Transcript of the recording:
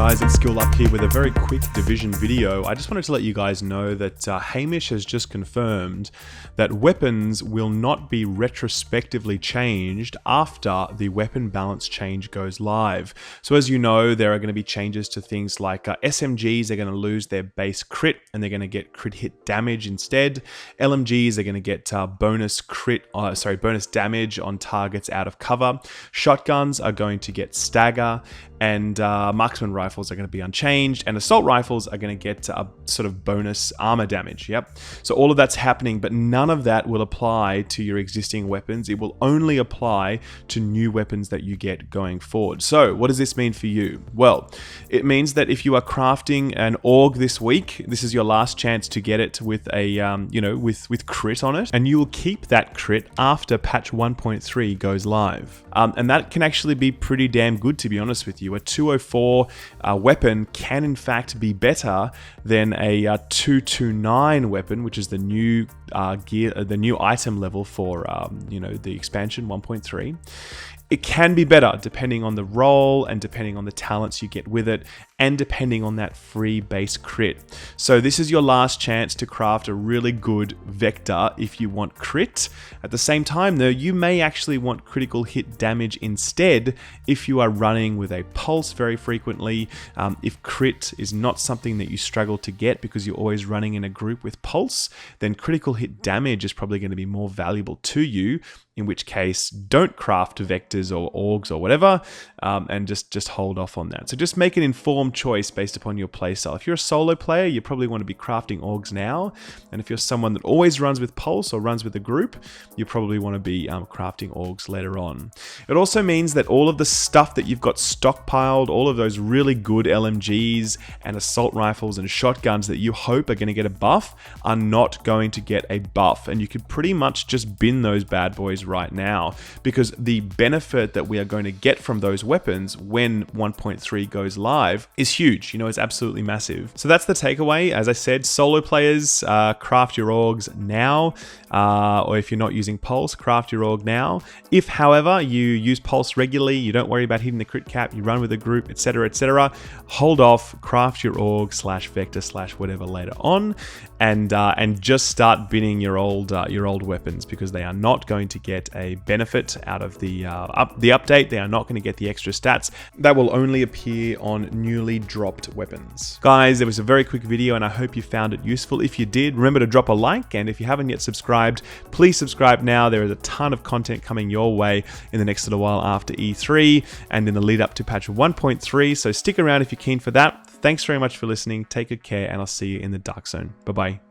guys, it's Skill Up here with a very quick division video. I just wanted to let you guys know that Hamish has just confirmed that weapons will not be retrospectively changed after the weapon balance change goes live. So as you know, there are going to be changes to things like SMGs are going to lose their base crit and they're going to get crit hit damage instead. LMGs are going to get bonus damage on targets out of cover. Shotguns are going to get stagger, and marksman rifles are going to be unchanged, and assault rifles are going to get a sort of bonus armor damage. Yep. So all of that's happening, but none of that will apply to your existing weapons. It will only apply to new weapons that you get going forward. So what does this mean for you? Well, it means that if you are crafting an AUG this week, this is your last chance to get it with a with crit on it, and you will keep that crit after patch 1.3 goes live. And that can actually be pretty damn good, to be honest with you. A 204 weapon can in fact be better than a 229 weapon, which is the new the new item level for the expansion 1.3. It can be better depending on the role and depending on the talents you get with it and depending on that free base crit. So this is your last chance to craft a really good vector if you want crit. At the same time though, you may actually want critical hit damage instead if you are running with a pulse very frequently. If crit is not something that you struggle to get because you're always running in a group with pulse, then critical hit damage is probably going to be more valuable to you, in which case don't craft vectors or AUGs or whatever, and just hold off on that. So just make an informed choice based upon your playstyle. If you're a solo player, you probably want to be crafting AUGs now, and if you're someone that always runs with pulse or runs with a group, you probably want to be crafting AUGs later on. It also means that all of the stuff that you've got stockpiled, all of those really good LMGs and assault rifles and shotguns that you hope are going to get a buff are not going to get a buff, and you could pretty much just bin those bad boys right now, because the benefit that we are going to get from those weapons when 1.3 goes live is huge. It's absolutely massive. So that's the takeaway. As I said, solo players, craft your AUGs now, or if you're not using pulse, craft your AUG now. If, however, you use pulse regularly, you don't worry about hitting the crit cap, you run with a group, etc., hold off, craft your AUG /vector /whatever later on, and just start binning your old weapons, because they are not going to get a benefit out of the update. They are not going to get the extra stats. That will only appear on newly dropped weapons. Guys, it was a very quick video and I hope you found it useful. If you did, remember to drop a like, and if you haven't yet subscribed, please subscribe now. There is a ton of content coming your way in the next little while after E3 and in the lead up to patch 1.3, so stick around if you're keen for that. Thanks very much for listening. Take good care, and I'll see you in the Dark Zone. Bye-bye.